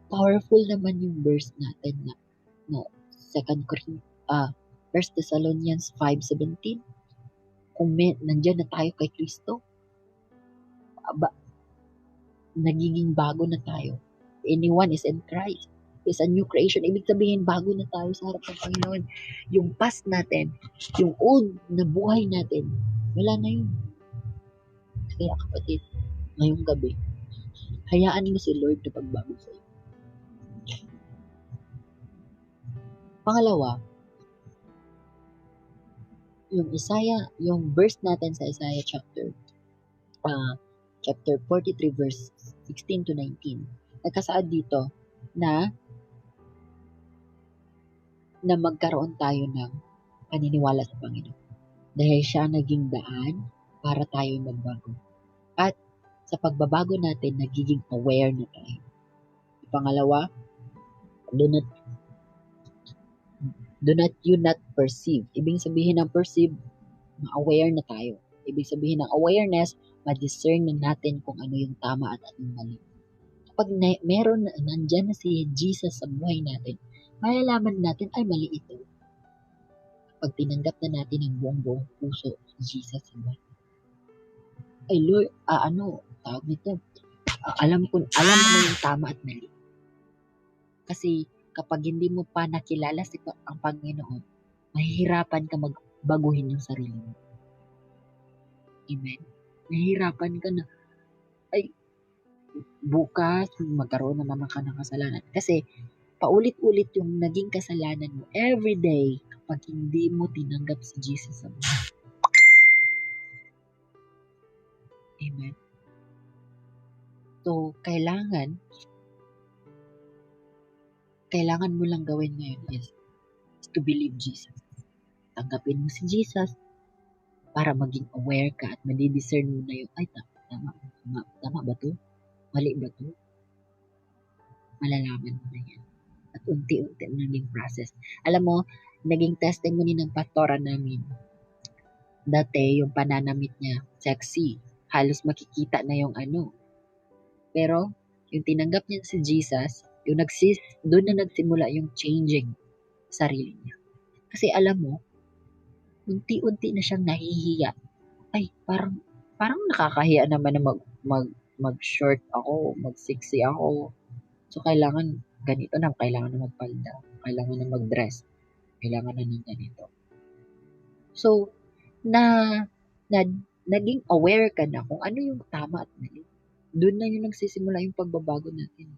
Powerful naman yung verse natin na 1 Thessalonians 5:17. Kung nandiyan na tayo kay Kristo, nagiging bago na tayo. Anyone is in Christ is a new creation. Ibig sabihin, bago na tayo sa harap ng Panginoon. Yung past natin, yung old na buhay natin, wala na yun. Kaya kapatid, ngayong gabi, hayaan mo si Lord na pagbago sa iyo. Pangalawa, yung verse natin sa Isaiah chapter 43 verse 16 to 19. Nagkasaad dito na magkaroon tayo ng paniniwala sa Panginoon. Dahil siya naging daan para tayo magbago. At sa pagbabago natin, nagiging aware na tayo. Pangalawa, do not perceive. Ibig sabihin ng perceive, ma-aware na tayo. Ibig sabihin ng awareness, ma-discern na natin kung ano yung tama at anong mali. Kapag nandyan na si Jesus sa buhay natin, malalaman natin ay mali ito. Pag tinanggap na natin ang buong puso si Jesus sa buhay. Ay Lord, tawag nito, alam mo yung tama at mali. Kasi kapag hindi mo pa nakilala ang Panginoon, mahihirapan ka magbaguhin yung sarili mo. Amen? Mahihirapan ka na, bukas magkaroon na naman ka ng kasalanan. Kasi paulit-ulit yung naging kasalanan mo every day kapag hindi mo tinanggap si Jesus sa buhay. Amen? So, kailangan mo lang gawin ngayon is to believe Jesus. Tanggapin mo si Jesus para maging aware ka at madidiscern mo na yung, ay, tama ba to? Mali ba to? Malalaman mo na yan. At unti-unti naging process. Alam mo, naging testimony ng pastora namin. Dati, yung pananamit niya, sexy. Halos makikita na yung ano. Pero, yung tinanggap niya si Jesus, doon na nagsimula yung changing sarili niya. Kasi alam mo, unti-unti na siyang nahihiya. Ay, parang nakakahiya naman na mag-short ako, mag-sexy ako. So, kailangan ganito na, kailangan na magpalda, kailangan na mag-dress, kailangan na ng ganito. So, naging aware ka na kung ano yung tama at mali. Doon na yung nagsisimula yung pagbabago natin.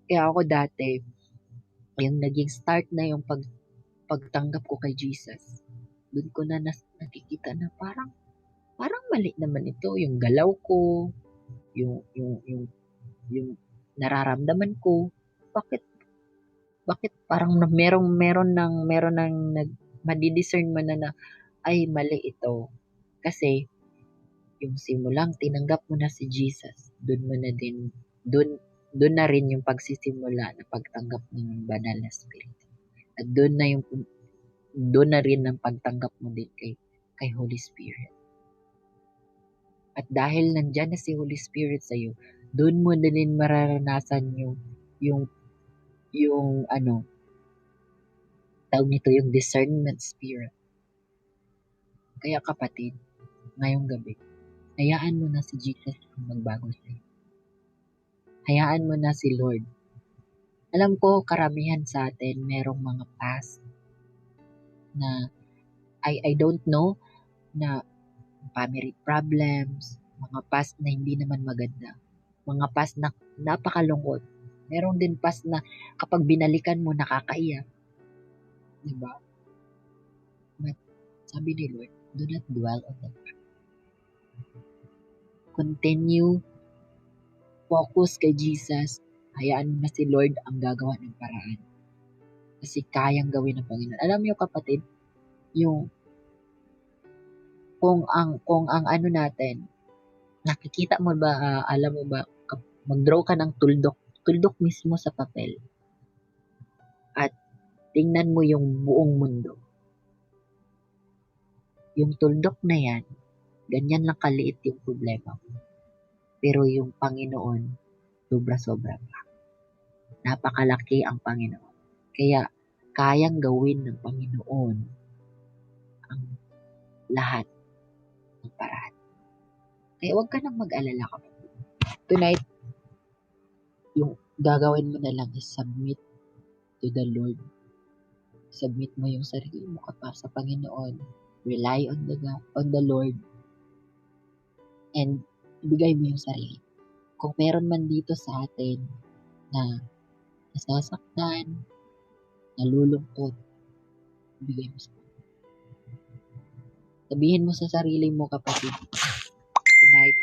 Kaya ako dati, yung naging start na yung pagtanggap ko kay Jesus, doon ko na nakikita na parang mali naman ito, yung galaw ko, yung nararamdaman ko. Bakit parang meron nang madidiscern mo na ay mali ito. Kasi yung simulang tinanggap mo na si Jesus, doon na rin yung pagsisimula na pagtanggap ng banal na Espiritu. At doon na rin ang pagtanggap mo din kay Holy Spirit. At dahil nandyan na si Holy Spirit sa iyo, doon mo na rin mararanasan yung tawag nito, yung discernment spirit. Kaya kapatid, ngayong gabi, hayaan mo na si Jesus magbago sa iyo. Hayaan mo na si Lord. Alam ko, karamihan sa atin, merong mga past na I don't know, na family problems, mga past na hindi naman maganda, mga past na napakalungkot. Meron din past na kapag binalikan mo, nakakaiyak. Diba? But sabi ni Lord, do not dwell on that. Continue, focus kay Jesus. Hayaan mo na si Lord ang gagawa ng paraan. Kasi kayang gawin ng Panginoon. Alam niyo kapatid, yung kung ang ano natin, nakikita mo ba, alam mo ba, mag-draw ka ng tuldok mismo sa papel. At tingnan mo yung buong mundo. Yung tuldok na yan, ganyan lang kaliit yung problema mo. Pero yung Panginoon, sobra-sobra pa. Napakalaki ang Panginoon. Kaya kayang gawin ng Panginoon ang lahat ng paraan. Kaya huwag ka nang mag-alala kapatid. Tonight, yung gagawin mo na lang is submit to the Lord. Submit mo yung sarili mo sa Panginoon. Rely on the Lord. And ibigay mo yung sarili. Kung meron man dito sa atin na nasasaktan, nalulungkot, ibigay mo sa Panginoon. Sabihin mo sa sarili mo kapatid, tonight,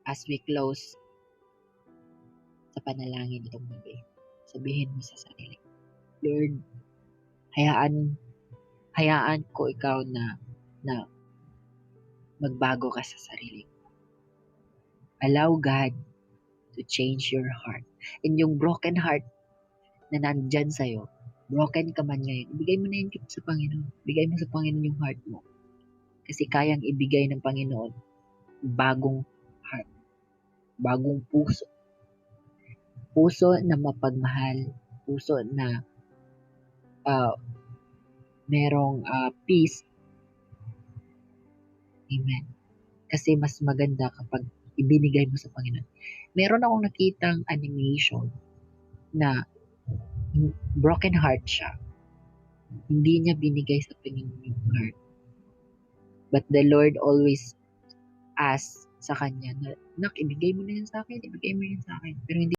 as we close sa panalangin itong gabi, sabihin mo sa sarili, Lord, hayaan ko ikaw na magbago ka sa sarili. Allow God to change your heart. And yung broken heart na nandyan sa'yo, broken ka man ngayon, ibigay mo na yung gift sa Panginoon. Ibigay mo sa Panginoon yung heart mo. Kasi kayang ibigay ng Panginoon bagong heart, bagong puso. Puso na mapagmahal, puso na merong peace. Amen. Kasi mas maganda kapag ibinigay mo sa Panginoon. Meron akong nakitang animation na broken heart siya. Hindi niya binigay sa Panginoon yung heart. But the Lord always asks sa kanya na, ibigay mo na yan sa akin, ibigay mo yan sa akin. Pero hindi